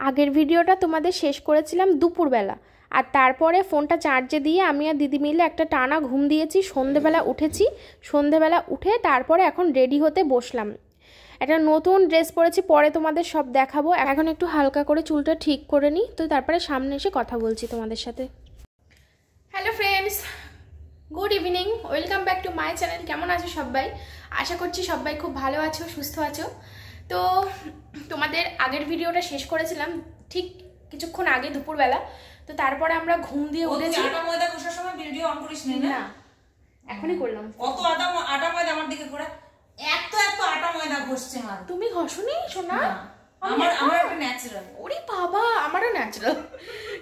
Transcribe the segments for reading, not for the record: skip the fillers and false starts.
আগের ভিডিওটা তোমাদের শেষ করেছিলাম দুপুরবেলা, আর তারপরে ফোনটা চার্জে দিয়ে আমি আর দিদি মিলে একটা টানা ঘুম দিয়েছি। সন্ধেবেলা উঠেছি, সন্ধেবেলা উঠে তারপরে এখন রেডি হতে বসলাম। একটা নতুন ড্রেস পরেছি, পরে তোমাদের সব দেখাবো। এখন একটু হালকা করে চুলটা ঠিক করে নিই, তো তারপরে সামনে এসে কথা বলছি তোমাদের সাথে। Hello friends, good evening, welcome back to my channel. কেমন আছো সবাই? আশা করছি সবাই খুব ভালো আছো, সুস্থ আছো। তো তোমাদের আগের ভিডিওটা শেষ করেছিলাম ঠিক কিছুক্ষণ আগে দুপুরবেলা। তো তারপরে আমরা ঘুম দিয়ে উঠেছি। আটা ময়দা ঘষার সময় ভিডিও অন করিস না? এখনই করলাম। কত আটা ময়দা আমার দিকে ঘোরা, এত আটা ময়দা ঘষছে মা। তুমি ঘষোনি সোনা? আমার একটা ন্যাচারাল। ওরে বাবা, আমারও ন্যাচারাল।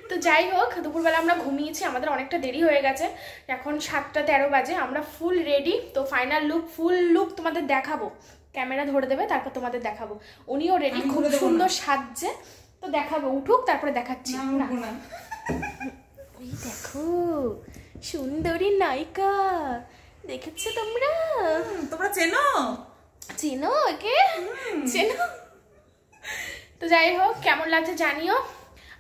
তো যাই হোক, দুপুরবেলা আমরা ঘুমিয়েছি, আমাদের অনেকটা দেরি হয়ে গেছে। এখন 7:13 বাজে, আমরা ফুল রেডি। তো ফাইনাল লুক, ফুল লুক তোমাদের দেখাবো, ক্যামেরা ধরে দেবে তারপর তোমাদের দেখাবো। উনিও রেডি, খুব সুন্দর সাজছে। তো দেখাবো, উঠুক তারপরে দেখাচ্ছি। ওই দেখো সুন্দরী নায়িকা, দেখেছো তোমরা? তোমরা চেনো চেনো একে? চেনো? তো যাই হোক, কেমন লাগছে জানিও।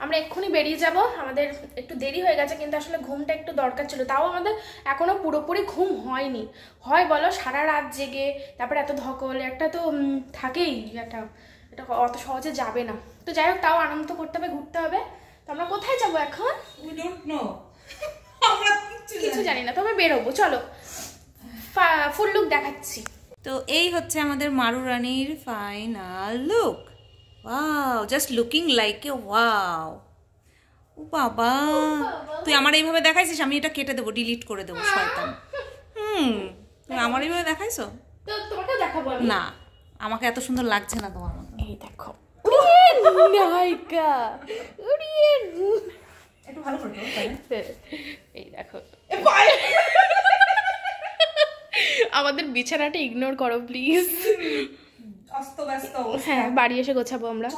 আমরা এক্ষুনি বেরিয়ে যাব, আমাদের একটু দেরি হয়ে গেছে, কিন্তু আসলে ঘুমটা একটু দরকার ছিল। তাও আমাদের এখনো পুরোপুরি ঘুম হয়নি। হয় বলো, সারা রাত জেগে তারপরে এত ধকল একটা তো থাকেই, এটা অত সহজে যাবে না। তো যাই হোক, তাও আনন্দ করতে হবে, ঘুরতে হবে। তো আমরা কোথায় যাবো এখন? উই ডোন্ট নো, আমরা কিছু জানি না, তবে বেরোবো। চলো ফুল লুক দেখাচ্ছি। তো এই হচ্ছে আমাদের মারু রানীর final look. Wow, just looking like a wow. ও বাবা, তুই আমার এইভাবে দেখাইছিস, আমি এটা কেটে দেবো, ডিলিট করে দেবো, শয়তান। তুই আমার এইভাবে দেখাইছো? তো তোমাকে দেখাবো না, আমাকে এত সুন্দর লাগছে না তোমার। এই দেখো নায়িকা, একটু ভালো করে এই দেখো। আমাদের বিছানাটা ইগনোর করো প্লিজ। অস্ত ব্যস্ত। হ্যাঁ, বাড়ি এসে গোছাবো আমরা।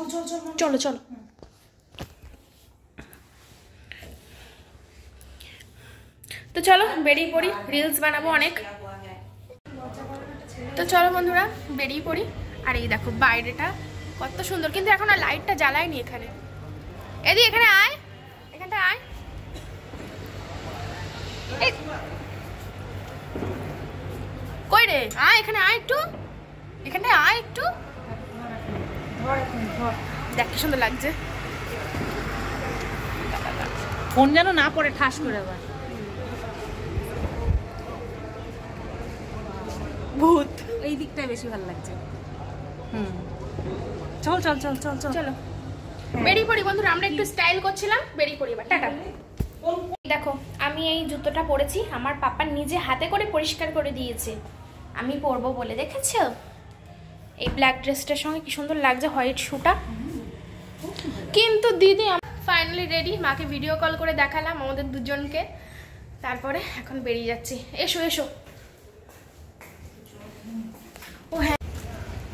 চলো চলো। তো চলো বেরিয়ে পড়ি, রিলস বানাবো অনেক। তো চলো বন্ধুরা বেরিয়ে পড়ি। আর এই দেখো বাইরেটা কত সুন্দর, কিন্তু এখন আর লাইটটা জ্বালায়নি এখানে। এদি এখানে আয়, এখানটা আয়। কই রে, আয় এখানে আয় একটু, এখানে আয় একটু। দেখ কি সুন্দর লাগছে। ফোন যেন না পড়ে ঠাস করে আবার। ভূত এই দিকটাই বেশি ভালো লাগছে। চল চল চল চল চল চলো বেরিয়ে পড়ি বন্ধুরা, আমরা একটু স্টাইল করছিলাম, বেরিয়ে পড়ি এবার। টাটা। দেখো আমি এই জুতোটা পরেছি, আমার পাপা নিজে হাতে করে পরিষ্কার করে দিয়েছে, আমি পরবো বলে। দেখেছো এই ব্ল্যাক ড্রেসটার সঙ্গে কি সুন্দর লাগছে হোয়াইট শুটা। কিন্তু দিদি ফাইনালি রেডি, মাকে ভিডিও কল করে দেখালাম আমাদের দুজনকে। তারপরে এখন বেরিয়ে যাচ্ছি। এসো এসো। ও হ্যাঁ,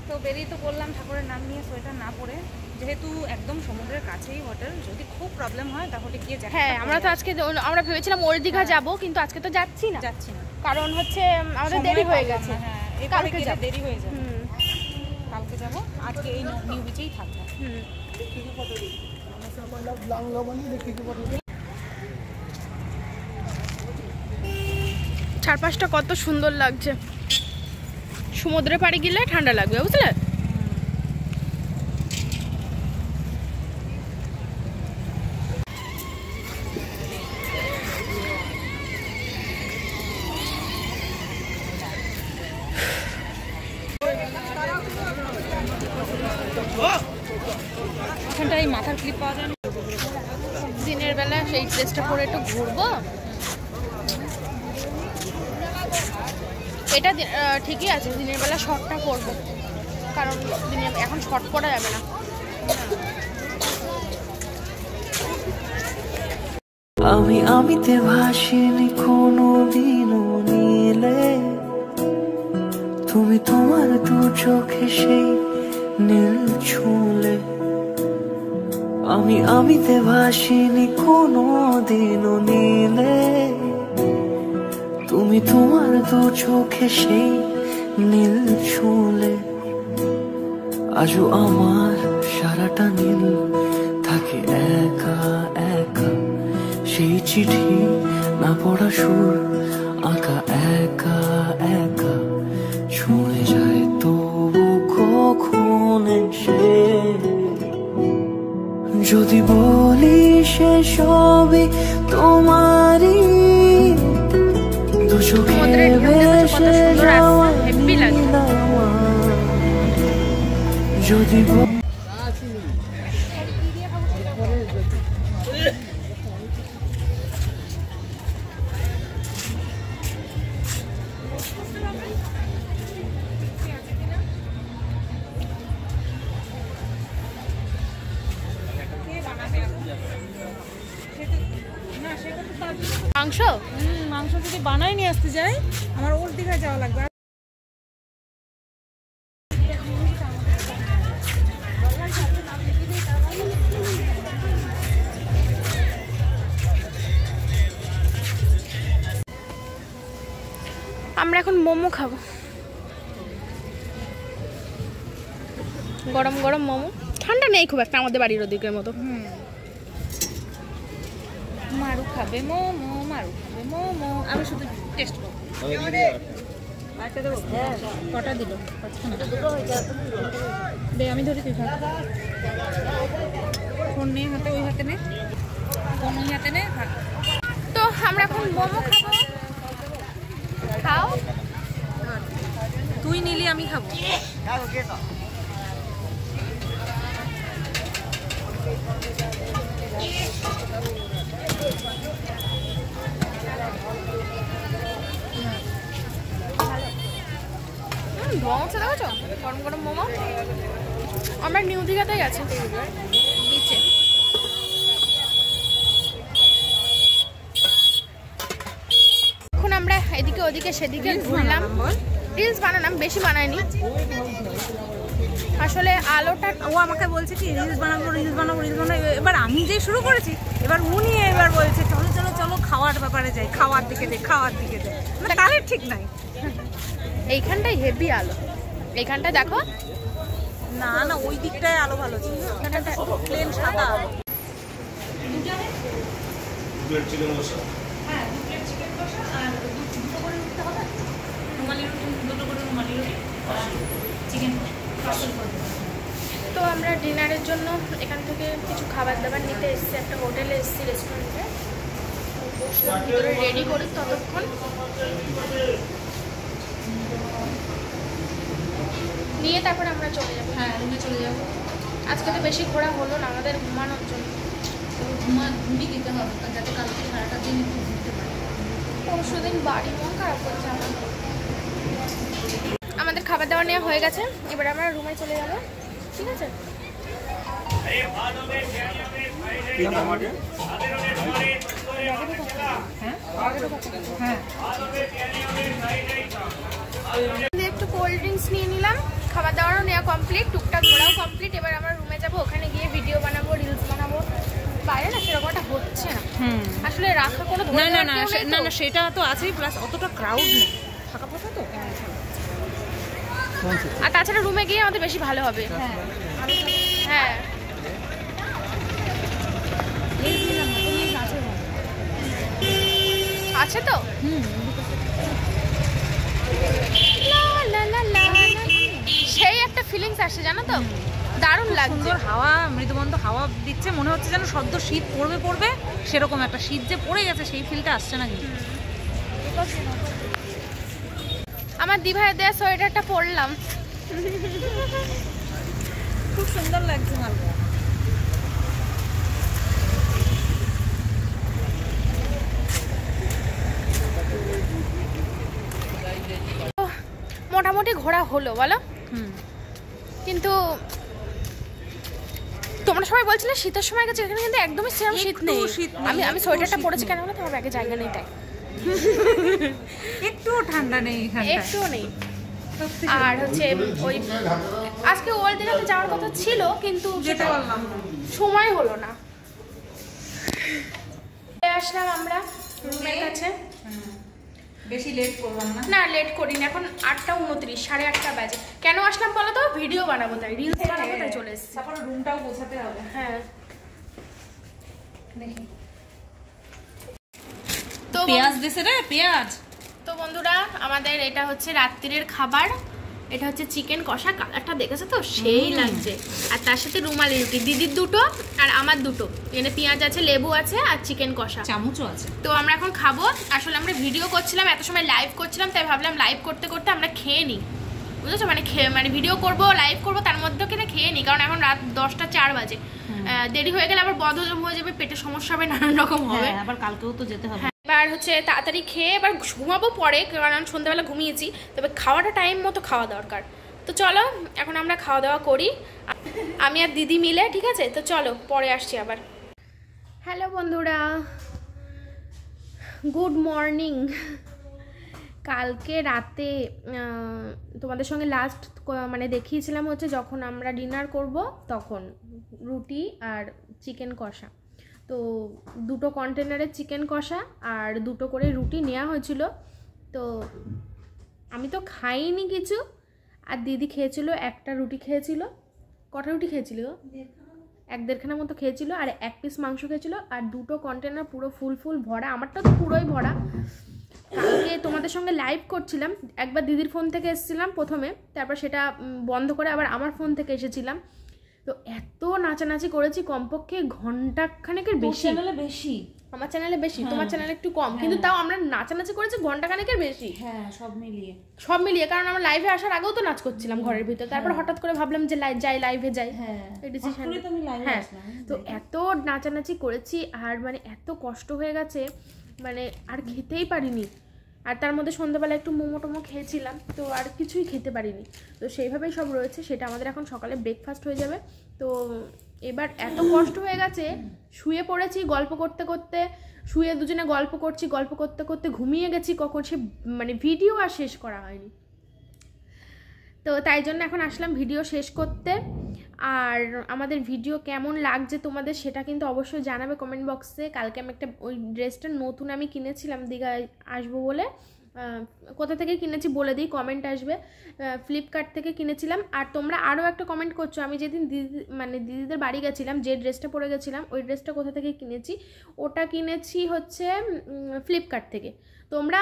তো বেরিয়ে তো বললাম ঠাকুরের নাম নিয়ে সোয়েটার না পরে, যেহেতু একদম সমুদ্রের কাছেই হোটেল, যদি খুব প্রবলেম হয় তাহলে গিয়ে যাই। হ্যাঁ আমরা তো আজকে আমরা ভেবেছিলাম ওর দীঘা যাবো, কিন্তু আজকে তো যাচ্ছি না, কারণ হচ্ছে আমাদের দেরি হয়ে গেছে। হ্যাঁ, কালকে দেরি হয়ে যাবে, কালকে যাবো, আজকে এই নিউ বিচেই থাকবো। চারপাশটা কত সুন্দর লাগছে, সমুদ্রে পাড়ি গেলে ঠান্ডা লাগবে, বুঝলে? এখানটায় এই মাথার ক্লিপ পাওয়া যায় না? দিনের বেলা সেই ড্রেসটা পরে একটু ঘুরবো। এটা ঠিকই আছে, দিনের বেলা শর্টটা পরবো, কারণ দিনের এখন শর্ট পরা যাবে না। আমি আমিতে ভাসিনি কোনো দিনও নীলে, তুমি তোমার দু চোখে সেই নীল ছুঁলে। আমি আমিতে ভাসিনি কোনো দিনও নীলে, তুমি তোমার দু চোখে সেই নীল ছুঁলে। আজও আমার সারাটা নীল চিঠি না পড়া সুর আঁকা একা একা ছুঁয়ে যায় তবু কখন এসে যদি বলি সে সবই তোমারই দু চোখে ভেসে যাওয়া যদি মাংস মাংস যদি বানাই নিয়ে আসতে যাই আমার ওর দিঘায় যাওয়া লাগবে। আমরা এখন মোমো খাবো, গরম গরম মোমো। ঠান্ডা নেই খুব একটা আমাদের বাড়ির ওদিকের মতো। মারু খাবে মোমো, মারু খাবে মোমো। আমি শুধু টেস্ট করবো। কটা দিল? আমি ধরে তুই খা। ফোন নিয়ে হাতে, ওই হাতে নে, ফোন ওই হাতে নে। তো আমরা এখন মোমো খাবো। খাও। তুই নিলি আমি খাবো। ধোঁয়া উঠছে, দেখেছো? গরম গরম মোমো। আমরা নিউ দীঘাতে গেছি বিচে। এখন আমরা এদিকে ওদিকে সেদিকে ঘুরলাম, রিলস বানালাম, বেশি বানাইনি আসলে। আলোটা ও আমাকে বলছে কি রিলস বানাবো রিলস বানাবো রিলস বানাবো, এবার আমি যে শুরু করেছি, এবার উনি এবার বলছে চলো চলো চলো খাওয়ার ব্যাপারে যাই, খাওয়ার দিকে যাই, খাওয়ার দিকে যাই। মানে কালের ঠিক নাই। এইখানটায় হেভি আলো, এইখানটা দেখো। না না, ওই দিকটায় আলো ভালো ছিল, এখানে প্লেন সাদা আলো। তো আমরা ডিনারের জন্য এখান থেকে কিছু খাবার দাবার নিতে এসেছি, একটা হোটেলে এসেছি, রেস্টুরেন্টে বসলাম, ভিতরে রেডি করি ততক্ষণ। নিয়ে তারপর আমরা চলে যাবো। হ্যাঁ, রুমে চলে যাবো। আজকে তো বেশি ঘোরা হলো না আমাদের, ঘুমানোর জন্য। ঘুমিয়ে দিতে হবে যাতে কালকে সারাটা দিন একটু ঘুরতে পারি। পরশু দিন বাড়ি মন খারাপ করছে আমার। আমাদের খাবার দাবার নেওয়া হয়ে গেছে, এবার আমরা রুমে চলে যাবো, ঠিক আছে? একটু কোল্ড ড্রিঙ্কস নিয়ে নিলাম, খাবার দাবারও নেওয়া কমপ্লিট, টুকটাক ঘোরাও কমপ্লিট। এবার আমরা রুমে যাবো, ওখানে গিয়ে ভিডিও বানাবো, রিলস বানাবো। বাইরে না সেরকম একটা হচ্ছে না আসলে, রাখা কোনো না না না না না, সেটা তো আছেই, প্লাস অতটা ক্রাউড নেই, ফাঁকা ফাঁকা তো। আর তাছাড়া রুমে গিয়ে আমাদের বেশি ভালো হবে। হ্যাঁ, আছে তো। সেই একটা ফিলিংস আসে জানো তো, দারুণ লাগছে। হাওয়া, মৃদুমন্দ হাওয়া দিচ্ছে, মনে হচ্ছে যেন সদ্য শীত পড়বে পড়বে, সেরকম একটা শীত যে পড়ে গেছে সেই ফিলটা আসছে না কিন্তু। আমার দিভাইয়ের দেয়া সোয়েটারটা পরলাম, খুব সুন্দর লাগছে মালটা। মোটামুটি ঘোরা হলো বলো। কিন্তু তোমরা সবাই বলছিলে শীতের সময় গেছে, এখানে কিন্তু একদমই সেরকম শীত নেই। আমি সোয়েটারটা পরেছি কেন বলো, তোমার ব্যাগে জায়গা নেই তাই। একটুও ঠান্ডা নেই এখানে, একটুও নেই। আর হচ্ছে ওই আজকে ওর দিঘাতে যাওয়ার কথা ছিল কিন্তু যেতে পারলাম না, সময় হলো না। আসলাম আমরা রুমের কাছে, বেশি লেট করলাম না। না লেট করিনি, এখন 8:29, 8:30 বাজে। কেন আসলাম বলো তো? ভিডিও বানাবো তাই, রিলস বানাবো তাই চলে এসেছি। তারপরে রুমটাও গোছাতে হবে। হ্যাঁ দেখি পেঁয়াজ দিছে রে, পেঁয়াজ। তো বন্ধুরা আমাদের এটা হচ্ছে রাত্রির খাবার, এটা হচ্ছে চিকেন কষা, কালারটা দেখেছো তো সেই লাগছে, আর তার সাথে রুমালি রুটি, দিদির দুটো আর আমার দুটো, এখানে পেঁয়াজ আছে, লেবু আছে আর চিকেন কষা, চামচও আছে। তো আমরা এখন খাবো। আসলে আমরা ভিডিও করছিলাম, এত সময় লাইভ করছিলাম, তাই ভাবলাম লাইভ করতে করতে আমরা খেয়ে নিই, বুঝেছো, মানে ভিডিও করব লাইভ করব তার মধ্যে কিনা খেয়ে নিই, কারণ এখন রাত 10টা 4 বাজে, দেরি হয়ে গেলে আবার বদহজম হয়ে যাবে, পেটে সমস্যা হবে, নানান রকম হবে, আবার কালকেও তো যেতে হবে। এবার হচ্ছে তাড়াতাড়ি খেয়ে এবার ঘুমাবো পরে, কারণ সন্ধ্যাবেলা ঘুমিয়েছি, তবে খাওয়াটা টাইম মতো খাওয়া দরকার। তো চলো এখন আমরা খাওয়া দাওয়া করি, আমি আর দিদি মিলে, ঠিক আছে? তো চলো পরে আসছি আবার। হ্যালো বন্ধুরা, গুড মর্নিং। কালকে রাতে তোমাদের সঙ্গে লাস্ট মানে দেখিয়েছিলাম হচ্ছে যখন আমরা ডিনার করব তখন রুটি আর চিকেন কষা, তো 2টো কন্টেনারের চিকেন কষা আর 2টো করে রুটি নেওয়া হয়েছিল। তো আমি তো খাইনি কিছু, আর দিদি খেয়েছিল, একটা রুটি খেয়েছিল, কটা রুটি খেয়েছিল? 1-1.5খানা মতো খেয়েছিল, আর 1 পিস মাংস খেয়েছিল, আর 2টো কন্টেনার পুরো ফুল ভরা, আমারটা তো পুরোই ভরা। কালকে তোমাদের সঙ্গে লাইভ করছিলাম, একবার দিদির ফোন থেকে এসেছিলাম প্রথমে, তারপর সেটা বন্ধ করে আবার আমার ফোন থেকে এসেছিলাম। তো এত নাচানাচি করেছি, কমপক্ষে ঘন্টাখানেকের বেশি, আমার চ্যানেলে বেশি, তোমার চ্যানেলে একটু কম, কিন্তু তাও আমরা নাচানাচি করেছি ঘন্টাখানেকের বেশি, হ্যাঁ সব মিলিয়ে, কারণ আমরা লাইভে আসার আগেও তো নাচ করছিলাম ঘরের ভিতর, তারপর হঠাৎ করে ভাবলাম যে লাইভে যাই, এই ডিসিশন, হ্যাঁ। তো এত নাচানাচি করেছি, আর মানে এত কষ্ট হয়ে গেছে, মানে আর খেতেই পারিনি, আর তার মধ্যে সন্ধ্যাবেলা একটু মোমো টোমো খেয়েছিলাম, তো আর কিছুই খেতে পারিনি। তো সেইভাবেই সব রয়েছে, সেটা আমাদের এখন সকালে ব্রেকফাস্ট হয়ে যাবে। তো এবার এত কষ্ট হয়ে গেছে, শুয়ে পড়েছি গল্প করতে করতে, শুয়ে দুজনে গল্প করতে করতে ঘুমিয়ে গেছি, কখন সে মানে ভিডিও আর শেষ করা হয়নি। তো তাই জন্য এখন আসলাম ভিডিও শেষ করতে। আর আমাদের ভিডিও কেমন লাগছে তোমাদের সেটা কিন্তু অবশ্যই জানাবে কমেন্ট বক্সে। কালকে আমি একটা ওই ড্রেসটা নতুন আমি কিনেছিলাম দীঘায় আসবো বলে, কোথা থেকে কিনেছি বলে দিই, কমেন্ট আসবে, ফ্লিপকার্ট থেকে কিনেছিলাম। আর তোমরা আরও একটা কমেন্ট করছো, আমি যেদিন দিদিদের বাড়ি গেছিলাম যে ড্রেসটা পরে গেছিলাম, ওই ড্রেসটা কোথা থেকে কিনেছি, ওটা কিনেছি হচ্ছে ফ্লিপকার্ট থেকে। তোমরা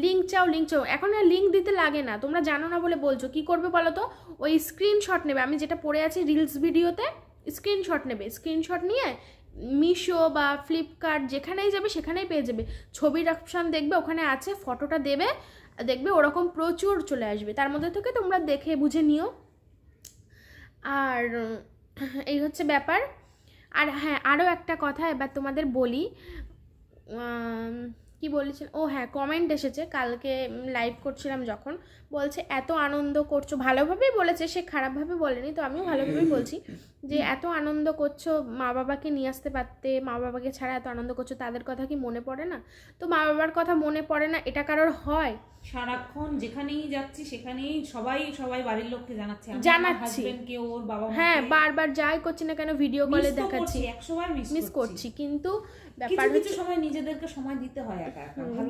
লিঙ্ক চাও, এখন আর লিঙ্ক দিতে লাগে না, তোমরা জানো না বলে বলছো। কি করবে বলো তো, ওই স্ক্রিনশট নেবে, আমি যেটা পরে আছি রিলস ভিডিওতে, স্ক্রিনশট নেবে, স্ক্রিনশট নিয়ে মিশো বা ফ্লিপকার্ট যেখানেই যাবে সেখানেই পেয়ে যাবে, ছবির অপশান দেখবে ওখানে আছে, ফটোটা দেবে, দেখবে ওরকম প্রচুর চলে আসবে, তার মধ্যে থেকে তোমরা দেখে বুঝে নিও। আর এই হচ্ছে ব্যাপার। আর হ্যাঁ, আরও একটা কথা এবার তোমাদের বলি, কি বলেছেন, ও হ্যাঁ, কমেন্ট এসেছে কালকে লাইভ করছিলাম যখন, বলছে এত আনন্দ করছো, ভালোভাবেই বলেছে, সে খারাপভাবে বলেনি, তো আমিও ভালোভাবেই বলছি যে এত আনন্দ করছো, মা বাবাকে নিয়ে আসতে পারতে, মা বাবাকে ছাড়া এত আনন্দ করছো, তাদের কথা কি মনে পড়ে না? তো মা বাবার কথা মনে পড়ে না এটা কারোর হয়? সারাক্ষণ যেখানেই যাচ্ছি সেখানেই সবাই বাড়ির লোককে জানাচ্ছি, ওর বাবা, হ্যাঁ বারবার যাই করছি না কেন ভিডিও কলে দেখাচ্ছি, 100বার মিস করছি, কিন্তু ব্যাপার হচ্ছে সময় নিজেদেরকে সময় দিতে হয়,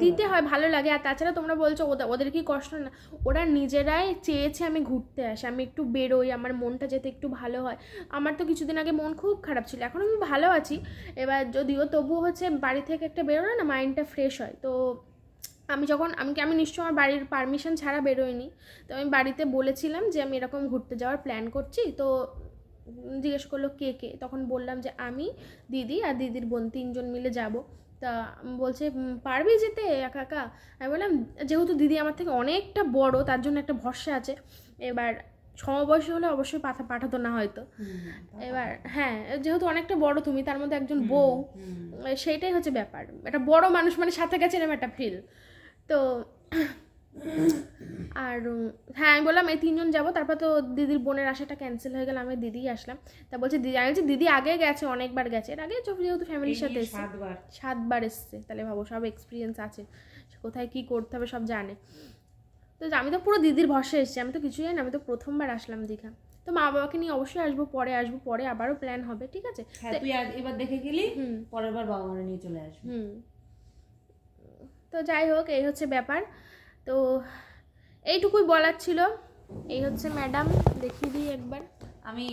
দিতে হয়, ভালো লাগে। আর তাছাড়া তোমরা বলছো ওদের কি কষ্ট না, ওরা নিজেরাই চেয়েছে আমি ঘুরতে আসি, আমি একটু বেরোই, আমার মনটা যাতে একটু ভালো হয়। আমার তো কিছুদিন আগে মন খুব খারাপ ছিল, এখন আমি ভালো আছি, এবার যদিও তবুও হচ্ছে বাড়ি থেকে একটা বেরোলে না মাইন্ডটা ফ্রেশ হয়। তো আমি নিশ্চয়ই আমার বাড়ির পারমিশন ছাড়া বেরোইনি, তো আমি বাড়িতে বলেছিলাম যে আমি এরকম ঘুরতে যাওয়ার প্ল্যান করছি। তো জিজ্ঞেস করলো কে, তখন বললাম যে আমি, দিদি আর দিদির বোন 3 জন মিলে যাব। তা বলছে পারবি যেতে একা একা? আমি বললাম যেহেতু দিদি আমার থেকে অনেকটা বড়, তার জন্য একটা ভরসা আছে, এবার সমবয়সী হলে অবশ্যই পাঠাতো না হয়তো, এবার হ্যাঁ যেহেতু অনেকটা বড় তুমি, তার মধ্যে একজন বউ, সেইটাই হচ্ছে ব্যাপার, একটা বড় মানুষ মানে সাথে গেছে এরকম একটা ফিল। তো আর হ্যাঁ আমি বললাম এই 3 জন যাবো, তারপর তো দিদির বোনের আসাটা ক্যান্সেল হয়ে গেল, আমি দিদি আসলাম। তা বলছে দিদি আগে গেছে, অনেকবার গেছে, এর আগে যেহেতু ফ্যামিলির সাথে এসছে, 7বার এসছে, তাহলে ভাবো সব এক্সপিরিয়েন্স আছে, কোথায় কি করতে হবে সব জানে। তো আমি তো পুরো দিদির ভরসা এসেছি, আমি তো কিছুই জানি না, আমি তো প্রথমবার আসলাম দীঘা। তো মা বাবাকে নিয়ে অবশ্যই আসবো, পরে আবারও প্ল্যান হবে, ঠিক আছে? তুই এবার দেখে গেলি, পরের বার বাবা মারে নিয়ে চলে আসবি। তো যাই হোক, এই হচ্ছে ব্যাপার। তো এইটুকুই বলার ছিল। এই হচ্ছে ম্যাডাম, দেখিয়ে দিই একবার, আমি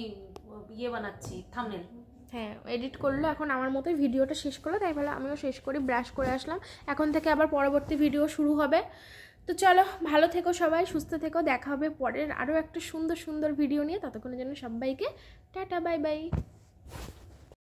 বানাচ্ছি থাম্বনেল। হ্যাঁ এডিট করলো, এখন আমার মতোই ভিডিওটা শেষ করলো, তাই ভালো আমিও শেষ করি, ব্রাশ করে আসলাম। এখন থেকে আবার পরবর্তী ভিডিও শুরু হবে। তো চলো, ভালো থেকো সবাই, সুস্থ থেকো, দেখা হবে পরের আরও একটা সুন্দর সুন্দর ভিডিও নিয়ে। ততক্ষণের জন্য সবাইকে টাটা, বাই বাই।